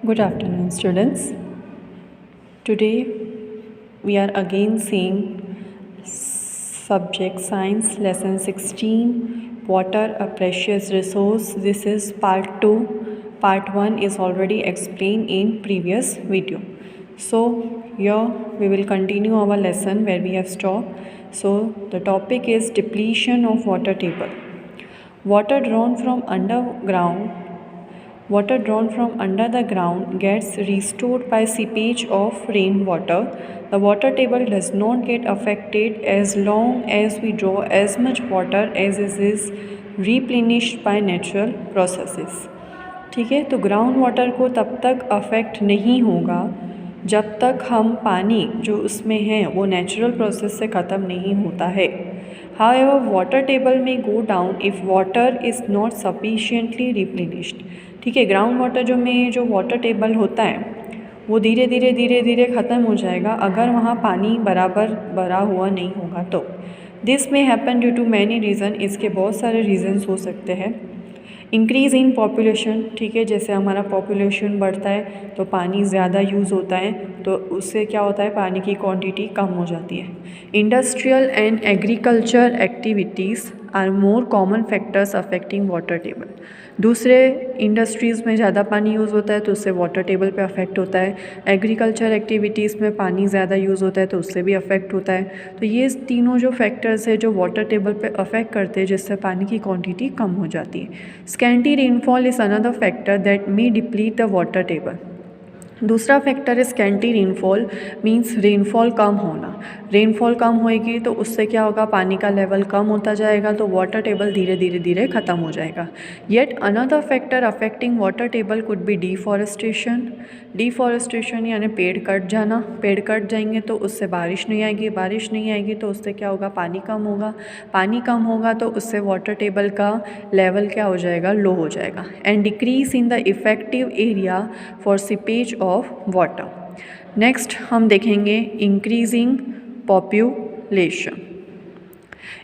Good afternoon, students. Today we are again seeing subject science lesson 16, water a precious resource. This is part 2. Part 1 is already explained in previous video. So here we will continue our lesson where we have stopped. So the topic is depletion of water table. Water drawn from under the ground gets restored by seepage of rainwater. The water table does not get affected as long as we draw as much water as is replenished by natural processes. ठीक है, तो ground water को तब तक affect नहीं होगा जब तक हम पानी जो उसमें है वो नेचुरल प्रोसेस से ख़त्म नहीं होता है. However, water table may go down if water is not sufficiently replenished. ठीक है, ग्राउंड वाटर जो वाटर टेबल होता है वो धीरे धीरे ख़त्म हो जाएगा अगर वहाँ पानी बराबर भरा हुआ नहीं होगा तो. This may happen due to many reason. इसके बहुत सारे रीज़न्स हो सकते हैं. Increase in population. ठीक है, जैसे हमारा पॉपुलेशन बढ़ता है तो पानी ज़्यादा यूज़ होता है तो उससे क्या होता है, पानी की क्वांटिटी कम हो जाती है. Industrial and agriculture activities are more common factors affecting water table. दूसरे इंडस्ट्रीज़ में ज़्यादा पानी यूज़ होता है तो उससे वाटर टेबल पे अफेक्ट होता है. एग्रीकल्चर एक्टिविटीज़ में पानी ज़्यादा यूज़ होता है तो उससे भी अफेक्ट होता है. तो ये तीनों जो फैक्टर्स है जो वाटर टेबल पे अफेक्ट करते हैं जिससे पानी की क्वांटिटी कम हो जाती है. Scanty rainfall is another factor that may deplete the water table. दूसरा फैक्टर है स्कैंटी रेनफॉल, मींस रेनफॉल कम होना. रेनफॉल कम होएगी तो उससे क्या होगा, पानी का लेवल कम होता जाएगा तो वाटर टेबल धीरे धीरे ख़त्म हो जाएगा. Yet another factor affecting water table could be deforestation. Deforestation यानी पेड़ कट जाना. पेड़ कट जाएंगे तो उससे बारिश नहीं आएगी तो उससे क्या होगा, पानी कम होगा तो उससे वाटर टेबल का लेवल क्या हो जाएगा, लो हो जाएगा. And decrease in the effective area for seepage of water. Next हम देखेंगे increasing population.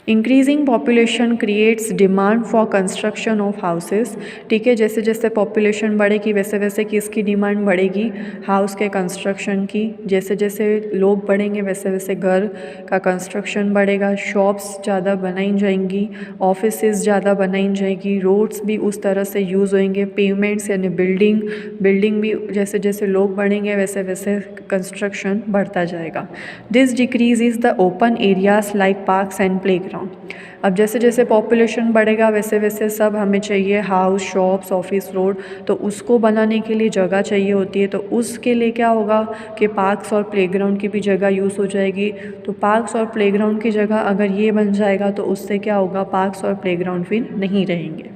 Increasing population creates demand for construction of houses. ठीक है, जैसे जैसे पॉपुलेशन बढ़ेगी वैसे वैसे किसकी डिमांड बढ़ेगी, हाउस के कंस्ट्रक्शन की. जैसे जैसे लोग बढ़ेंगे वैसे वैसे घर का कंस्ट्रक्शन बढ़ेगा. शॉप्स ज़्यादा बनाई जाएंगी, ऑफिसेज ज़्यादा बनाई जाएगी, रोड्स भी उस तरह से यूज़ होंगे. पेवमेंट्स यानी बिल्डिंग भी जैसे जैसे लोग बढ़ेंगे वैसे वैसे कंस्ट्रक्शन बढ़ता जाएगा. This decrease is the open areas like parks and playground. अब जैसे जैसे पॉपुलेशन बढ़ेगा वैसे वैसे सब हमें चाहिए हाउस, शॉप्स, ऑफिस, रोड. तो उसको बनाने के लिए जगह चाहिए होती है तो उसके लिए क्या होगा कि पार्क्स और प्लेग्राउंड की भी जगह यूज़ हो जाएगी. तो पार्क्स और प्लेग्राउंड की जगह अगर ये बन जाएगा तो उससे क्या होगा, पार्क्स और प्लेग्राउंड फिर नहीं रहेंगे.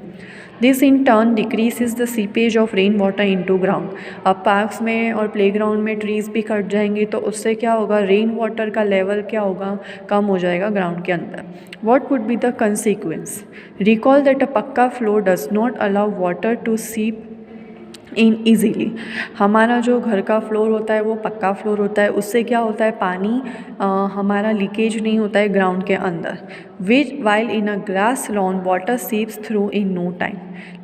This in turn decreases the seepage of rain water into ground. अब पार्क्स में और प्लेग्राउंड में ट्रीज़ भी कट जाएंगे तो उससे क्या होगा, रेन वाटर का लेवल क्या होगा, कम हो जाएगा ग्राउंड के अंदर. What could be the consequence. Recall that a pucca floor does not allow water to seep in easily. हमारा जो घर का फ्लोर होता है वो पक्का फ्लोर होता है, उससे क्या होता है, पानी हमारा लीकेज नहीं होता है ग्राउंड के अंदर. Which while in a grass lawn water seeps through in no time.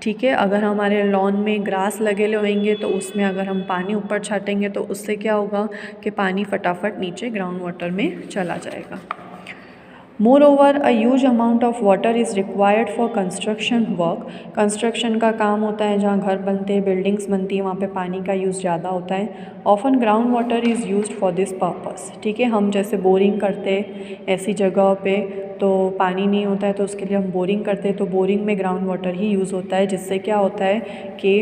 ठीक है, अगर हमारे लॉन में ग्रास लगे होंगे तो उसमें अगर हम पानी ऊपर छाटेंगे तो उससे क्या होगा कि पानी फटाफट नीचे ग्राउंड वाटर में चला जाएगा. Moreover, a huge amount of water is required for construction work. Construction का काम होता है जहाँ घर बनते हैं, बिल्डिंग्स बनती है, वहाँ पे पानी का यूज़ ज़्यादा होता है. Often ground water is used for this purpose. ठीक है, हम जैसे बोरिंग करते हैं ऐसी जगह पे तो पानी नहीं होता है तो उसके लिए हम बोरिंग करते हैं तो बोरिंग में ग्राउंड वाटर ही यूज़ होता है जिससे क्या होता है कि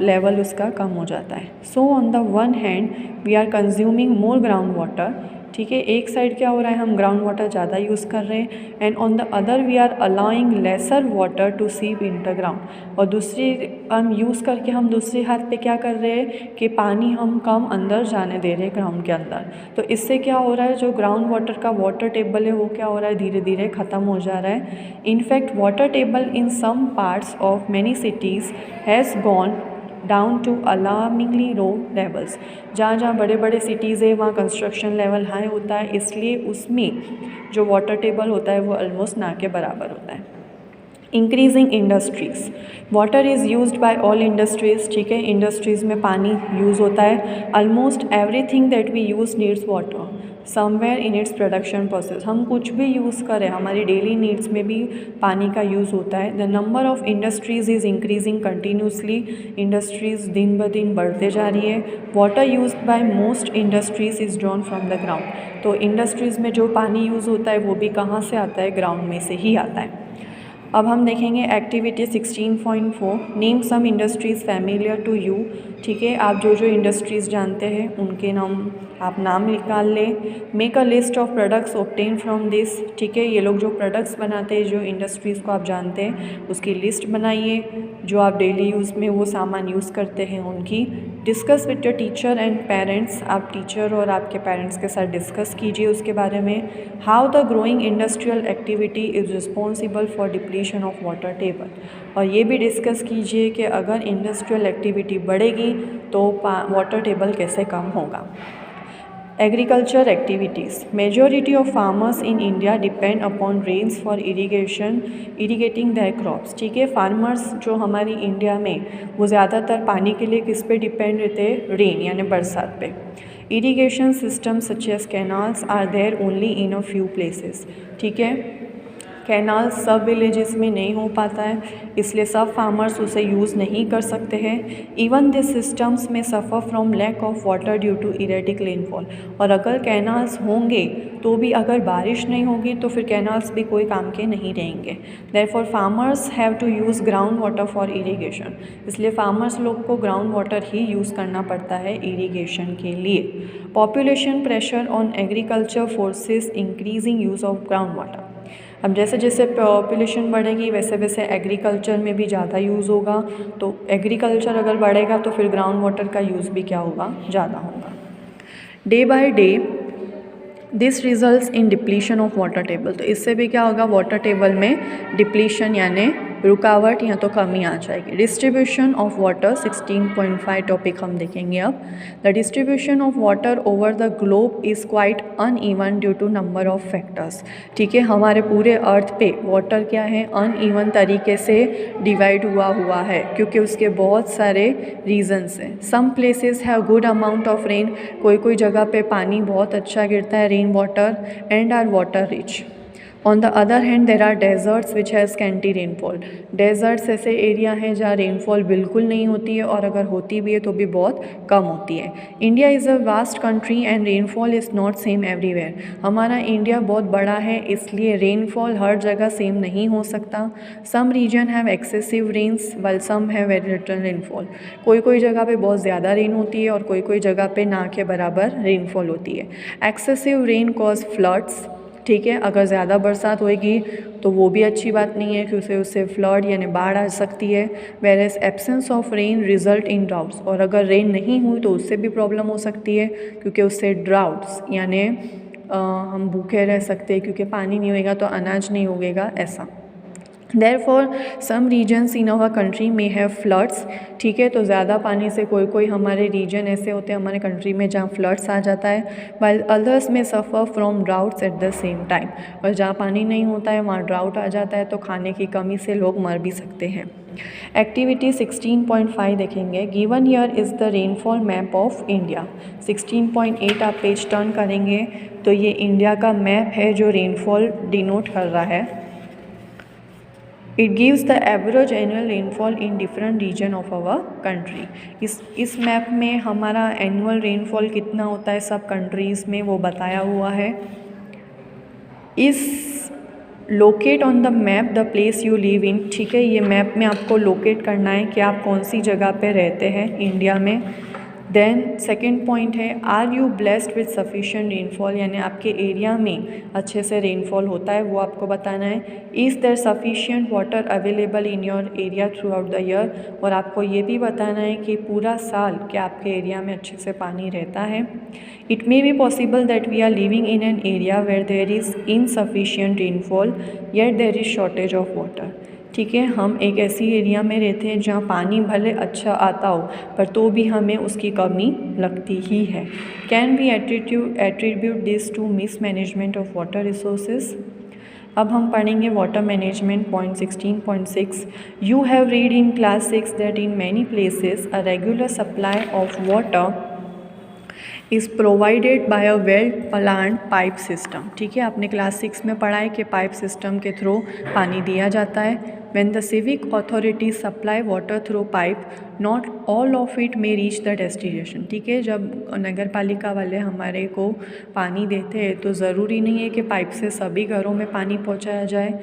लेवल उसका कम हो जाता है. So on the one hand we are consuming more ground water. ठीक है, एक साइड क्या हो रहा है, हम ग्राउंड वाटर ज़्यादा यूज़ कर रहे हैं. And on the other we are allowing lesser water to seep in the ground. और दूसरी हम यूज़ करके हम दूसरे हाथ पे क्या कर रहे हैं कि पानी हम कम अंदर जाने दे रहे हैं ग्राउंड के अंदर. तो इससे क्या हो रहा है, जो ग्राउंड वाटर का वाटर टेबल है वो क्या हो रहा है, धीरे धीरे ख़त्म हो जा रहा है. In fact water table in some parts of many cities has gone down to alarmingly low levels. जहाँ जहाँ बड़े बड़े सिटीज़ है वहाँ कंस्ट्रक्शन लेवल हाई होता है, इसलिए उसमें जो वाटर टेबल होता है वो ऑलमोस्ट ना के बराबर होता है. Increasing industries, water is used by all industries, ठीक है, इंडस्ट्रीज़ में पानी यूज़ होता है। Almost everything that we use needs water somewhere in its production process, हम कुछ भी यूज़ करें हमारी डेली नीड्स में भी पानी का यूज़ होता है। The number of industries is increasing continuously, industries दिन ब दिन बढ़ते जा रही है। Water used by most industries is drawn from the ground, तो इंडस्ट्रीज़ में जो पानी यूज़ होता है वो भी कहाँ से आता है, ग्राउंड में से ही आता है। अब हम देखेंगे activity 16.4, name some industries familiar to you, ठीक है, आप जो जो इंडस्ट्रीज़ जानते हैं उनके नाम आप नाम निकाल लें। Make a list of products obtain from this, ठीक है, ये लोग जो प्रोडक्ट्स बनाते हैं जो इंडस्ट्रीज़ को आप जानते हैं उसकी लिस्ट बनाइए, जो आप डेली यूज़ में वो सामान यूज़ करते हैं उनकी। Discuss with your teacher and parents, आप टीचर और आपके पेरेंट्स के साथ डिस्कस कीजिए उसके बारे में। How the growing industrial activity is responsible for depletion of water table, और ये भी डिस्कस कीजिए कि अगर इंडस्ट्रियल एक्टिविटी बढ़ेगी तो वाटर टेबल कैसे कम होगा। Agriculture activities, majority of farmers in India depend upon rains for irrigating their crops, ठीक है, फार्मर्स जो हमारी इंडिया में वो ज़्यादातर पानी के लिए किस पे डिपेंड रहते हैं, रेन यानी बरसात पे। Irrigation system such as canals are there only in a few places, ठीक है, कैनाल सब विलेजेस में नहीं हो पाता है, इसलिए सब फार्मर्स उसे यूज़ नहीं कर सकते हैं। इवन दिस सिस्टम्स में suffer from lack of water due to erratic rainfall, और अगर कैनाल्स होंगे तो भी अगर बारिश नहीं होगी तो फिर कैनाल्स भी कोई काम के नहीं रहेंगे। Therefore farmers have to use ground water for irrigation, इसलिए फार्मर्स लोग को ग्राउंड वाटर ही यूज़ करना पड़ता है इरीगेशन के लिए। Population pressure on agriculture forces increasing use of ground water, अब जैसे जैसे पॉपुलेशन बढ़ेगी वैसे वैसे एग्रीकल्चर में भी ज़्यादा यूज़ होगा, तो एग्रीकल्चर अगर बढ़ेगा तो फिर ग्राउंड वाटर का यूज़ भी क्या होगा, ज़्यादा होगा। Day by day this results in depletion of water table, तो इससे भी क्या होगा, वाटर टेबल में डिप्लीशन यानी रुकावट या तो कमी आ जाएगी। डिस्ट्रीब्यूशन ऑफ वाटर 16.5 टॉपिक हम देखेंगे अब। The distribution of water over the globe is quite uneven due to number of factors, ठीक है, हमारे पूरे अर्थ पे वाटर क्या है, अनइवन तरीके से डिवाइड हुआ है क्योंकि उसके बहुत सारे रीजन्स हैं। Some places have good amount of rain, कोई जगह पे पानी बहुत अच्छा गिरता है, rain water, and are water rich. On the other hand there are deserts which has scanty rainfall, deserts ऐसे एरिया हैं जहाँ रेनफॉल बिल्कुल नहीं होती है और अगर होती भी है तो भी बहुत कम होती है। India is a vast country and rainfall is not same everywhere, हमारा इंडिया बहुत बड़ा है इसलिए रेनफॉल हर जगह सेम नहीं हो सकता। Some region have excessive rains while some have very little rainfall, कोई जगह पे बहुत ज़्यादा रेन होती है और कोई जगह पे ना के बराबर रेनफॉल होती है। एक्सेसिव रेन कॉज फ्लड्स, ठीक है, अगर ज़्यादा बरसात होएगी तो वो भी अच्छी बात नहीं है क्योंकि उससे फ्लड यानी बाढ़ आ सकती है। Whereas absence of rain result in droughts, और अगर रेन नहीं हुई तो उससे भी प्रॉब्लम हो सकती है क्योंकि उससे ड्राउट्स यानी हम भूखे रह सकते हैं क्योंकि पानी नहीं होएगा तो अनाज नहीं उगेगा, ऐसा। Therefore, some regions in our country may have floods, ठीक है, तो ज़्यादा पानी से कोई हमारे रीजन ऐसे होते हैं हमारे कंट्री में जहाँ फ्लड्स आ जाता है, while others may suffer from droughts at the same time, और जहाँ पानी नहीं होता है वहाँ ड्राउट आ जाता है तो खाने की कमी से लोग मर भी सकते हैं। एक्टिविटी 16.5 देखेंगे। Given year is the rainfall map of India. 16.8 आप पेज टर्न करेंगे तो ये इंडिया का मैप है जो रेनफॉल डिनोट कर रहा है। It gives the average annual rainfall in different region of our country. इस मैप में हमारा एनुअल रेनफॉल कितना होता है सब कंट्रीज़ में वो बताया हुआ है। इस locate on the map the place you live in, ठीक है, ये मैप में आपको लोकेट करना है कि आप कौन सी जगह पे रहते हैं इंडिया में। देन सेकेंड पॉइंट है, are you blessed with sufficient rainfall, यानी आपके एरिया में अच्छे से रेनफॉल होता है वो आपको बताना है। Is there sufficient water available in your area throughout the year, और आपको ये भी बताना है कि पूरा साल क्या आपके एरिया में अच्छे से पानी रहता है। It may be possible that we are living in an area where there is insufficient rainfall yet there is shortage of water, ठीक है, हम एक ऐसी एरिया में रहते हैं जहाँ पानी भले अच्छा आता हो पर तो भी हमें उसकी कमी लगती ही है। Can we attribute this to mismanagement of water resources. अब हम पढ़ेंगे water management point 16.6. You have read in class 6 that in many places a regular supply of water is provided by a well planned pipe system. ठीक है, आपने class 6 में पढ़ा है कि पाइप सिस्टम के थ्रू पानी दिया जाता है. When the civic authorities supply water through pipe, not all of it may reach the destination. ठीक है, जब नगर पालिका वाले हमारे को पानी देते हैं तो ज़रूरी नहीं है कि पाइप से सभी घरों में पानी पहुंचाया जाए.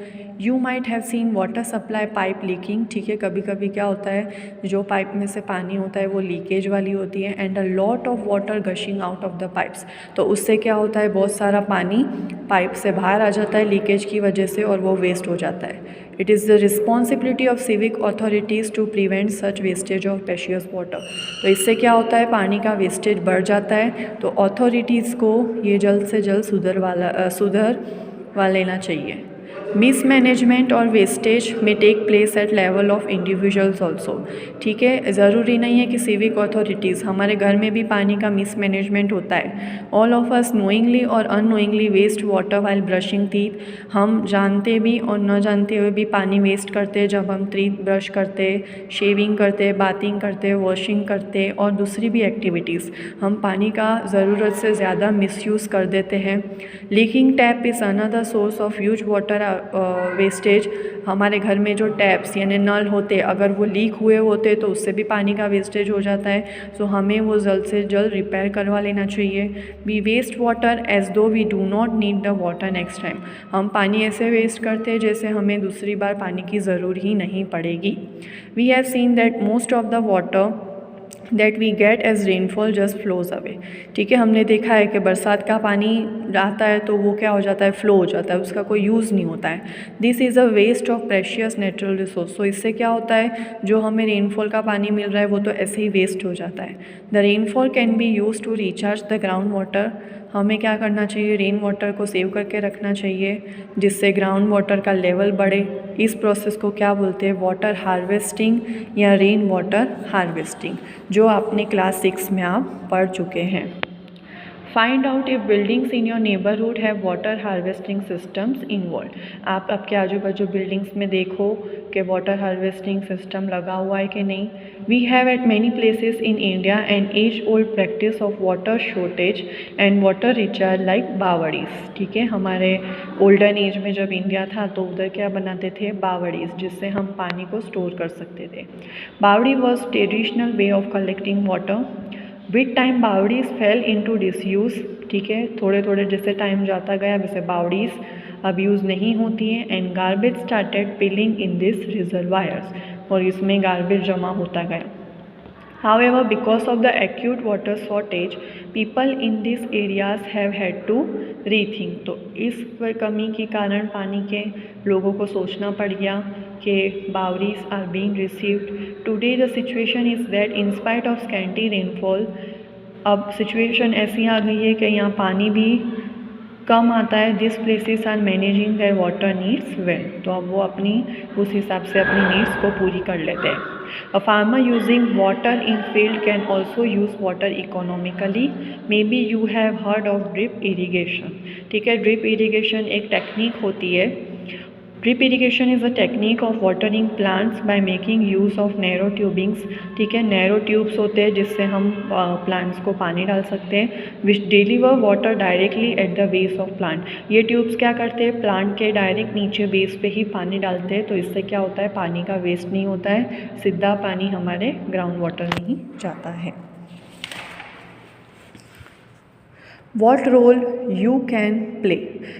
You might have seen water supply pipe leaking. ठीक है, कभी कभी क्या होता है, जो पाइप में से पानी होता है वो लीकेज वाली होती है. And a lot of water gushing out of the pipes. तो उससे क्या होता है, बहुत सारा पानी पाइप से बाहर आ जाता है लीकेज की वजह से और वो वेस्ट हो जाता है. It is the responsibility of civic authorities to prevent such wastage of precious water. तो इससे क्या होता है, पानी का वेस्टेज बढ़ जाता है. तो अथॉरिटीज़ को ये जल्द से जल्द सुधरवा लेना चाहिए. मिसमैनेजमेंट और वेस्टेज में take place at level of individuals also. ठीक है, ज़रूरी नहीं है कि सिविक अथॉरिटीज़, हमारे घर में भी पानी का मिसमैनेजमेंट होता है. ऑल ऑफ अस नोइंगली और unknowingly waste water while brushing teeth. हम जानते भी और न जानते हुए भी पानी वेस्ट करते हैं जब हम टीथ ब्रश करते, शेविंग करते, बाथिंग करते, वॉशिंग करते और दूसरी भी एक्टिविटीज़. हम पानी का ज़रूरत से ज़्यादा मिसयूज़ कर देते हैं. Leaking tap is another source of huge water wastage. हमारे घर में जो टैप्स यानी नल होते, अगर वो लीक हुए होते तो उससे भी पानी का वेस्टेज हो जाता है. सो हमें वो जल्द से जल्द रिपेयर करवा लेना चाहिए. We waste water as though we do not need the water next time. हम पानी ऐसे वेस्ट करते हैं जैसे हमें दूसरी बार पानी की ज़रूरत ही नहीं पड़ेगी. We have seen that most of the water that we get as rainfall just flows away. ठीक है, हमने देखा है कि बरसात का पानी आता है तो वो क्या हो जाता है, फ्लो हो जाता है, उसका कोई यूज़ नहीं होता है. This is a waste of precious natural resource. तो इससे क्या होता है, जो हमें रेनफॉल का पानी मिल रहा है वो तो ऐसे ही वेस्ट हो जाता है. The rainfall can be use to recharge the ground water. हमें क्या करना चाहिए, रेन वाटर को सेव करके रखना चाहिए जिससे ग्राउंड वाटर का लेवल बढ़े. इस प्रोसेस को क्या बोलते हैं, वाटर हार्वेस्टिंग या रेन वाटर हार्वेस्टिंग, जो आपने क्लास 6 में आप पढ़ चुके हैं. Find out if buildings in your neighbourhood have water harvesting systems involve. आप आपके आजू बाजू बिल्डिंग्स में देखो कि वाटर हार्वेस्टिंग सिस्टम लगा हुआ है कि नहीं. We have at many places in India an age old practice of water shortage and water recharge like bawdis. ठीक है, हमारे ओल्डन एज में जब इंडिया था तो उधर क्या बनाते थे, बावड़ीज़, जिससे हम पानी को स्टोर कर सकते थे. Bawdi was traditional way of collecting water. With time bawdis fell into disuse. ठीक है, थोड़े थोड़े जैसे टाइम जाता गया वैसे बावड़ीज़ अब यूज़ नहीं होती हैं. And garbage started piling in this reservoirs. और इसमें गार्बेज जमा होता गया. However, because of the acute water shortage, people in these areas have had to rethink. तो इस कमी के कारण पानी के लोगों को सोचना पड़ गया कि beverages are being received. Today the situation is that in spite of scanty rainfall, अब सिचुएशन ऐसी आ गई है कि यहाँ पानी भी कम आता है. This places are managing their water needs well. तो अब वो अपनी उस हिसाब से अपनी नीड्स को पूरी कर लेते हैं. A farmer using water in field can also use water economically. May be you have heard of drip irrigation. ठीक है, ड्रिप इरीगेशन एक टेक्निक होती है. Drip irrigation is a technique of watering plants by making use of narrow tubings. ठीक है, narrow tubes होते हैं जिससे हम प्लांट्स को पानी डाल सकते हैं. Which deliver water directly at the base of plant. ये ट्यूब्स क्या करते हैं, प्लांट के डायरेक्ट नीचे बेस पे ही पानी डालते हैं. तो इससे क्या होता है, पानी का वेस्ट नहीं होता है, सीधा पानी हमारे ग्राउंड वाटर में ही जाता है. What role you can play?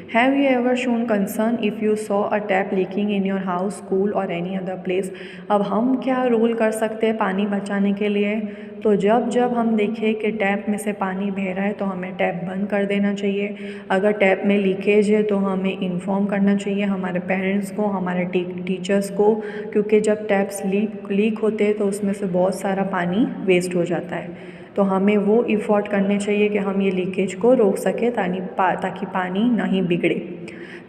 Have you ever shown concern if you saw a tap leaking in your house, school or any other place? अब हम क्या रोल कर सकते हैं पानी बचाने के लिए. तो जब हम देखें कि टैप में से पानी बह रहा है तो हमें टैप बंद कर देना चाहिए. अगर टैप में लीकेज है तो हमें इन्फॉर्म करना चाहिए हमारे पेरेंट्स को, हमारे टीचर्स को, क्योंकि जब टैप्स लीक होते हैं तो उसमें से बहुत सारा पानी वेस्ट हो जाता है. तो हमें वो इफ़ोर्ट करने चाहिए कि हम ये लीकेज को रोक सकें ताकि पानी नहीं बिगड़े.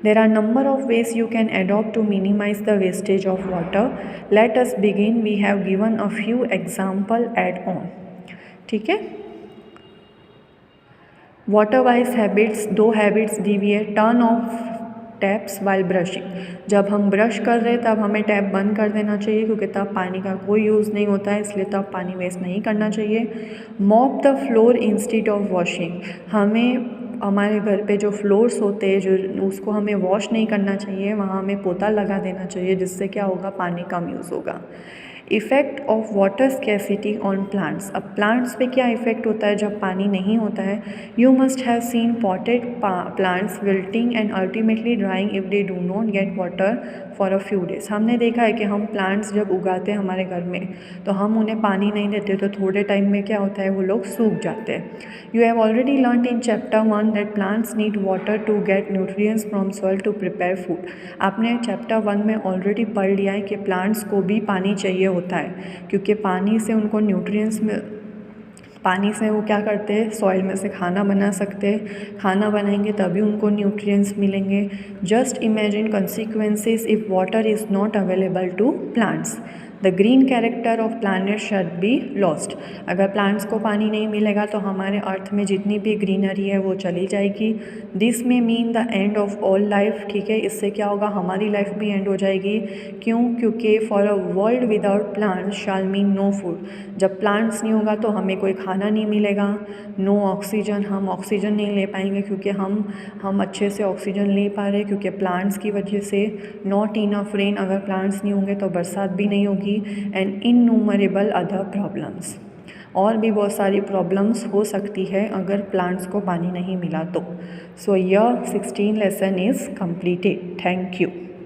There are number of ways you can adopt to minimise the wastage of water. Let us begin. We have given a few example add on. ठीक है, water wise habits, 2 habits deviate. Turn off taps while brushing. जब हम brush कर रहे हैं तब हमें tap बंद कर देना चाहिए, क्योंकि तब पानी का कोई यूज़ नहीं होता है, इसलिए तब पानी वेस्ट नहीं करना चाहिए। Mop the floor instead of washing. हमें हमारे घर पे जो फ्लोर्स होते हैं जो उसको हमें वॉश नहीं करना चाहिए, वहाँ हमें पोता लगा देना चाहिए, जिससे क्या होगा, पानी कम यूज़ होगा। Effect of water scarcity on plants. अब प्लांट्स पे क्या इफ़ेक्ट होता है जब पानी नहीं होता है। You must have seen potted plants wilting and ultimately drawing if they do not get water for a few days. हमने देखा है कि हम प्लांट्स जब उगाते हैं हमारे घर में, तो हम उन्हें पानी नहीं देते, तो थोड़े टाइम में क्या होता है, वो लोग सूख जाते हैं। You have already learn in chapter 1 that plants need water to get nutrients from soil to prepare food. आपने चैप्टर 1 में ऑलरेडी पढ़ लिया है कि प्लांट्स को भी पानी चाहिए होता है, क्योंकि पानी से उनको न्यूट्रिएंट्स में, पानी से वो क्या करते हैं, सॉइल में से खाना बना सकते हैं, खाना बनाएंगे तभी उनको न्यूट्रिएंट्स मिलेंगे। Just imagine consequences if water is not available to plants. The green character of plant should be lost. अगर प्लांट्स को पानी नहीं मिलेगा तो हमारे अर्थ में जितनी भी ग्रीनरी है वो चली जाएगी। दिस में mean the end of all life. ठीक है, इससे क्या होगा, हमारी लाइफ भी एंड हो जाएगी। क्यों? क्योंकि for a world without plants shall mean no food. जब प्लांट्स नहीं होगा तो हमें कोई खाना नहीं मिलेगा, नो ऑक्सीजन, हम ऑक्सीजन नहीं ले पाएंगे, क्योंकि हम अच्छे से ऑक्सीजन ले पा रहे हैं क्योंकि प्लांट्स की वजह से। नॉट इनफ रेन, अगर प्लांट्स नहीं होंगे तो बरसात भी नहीं होगी। एंड इनन्यूमरेबल अदर प्रॉब्लम्स, और भी बहुत सारी प्रॉब्लम्स हो सकती है अगर प्लांट्स को पानी नहीं मिला तो। So your 16 lesson is completed. Thank you.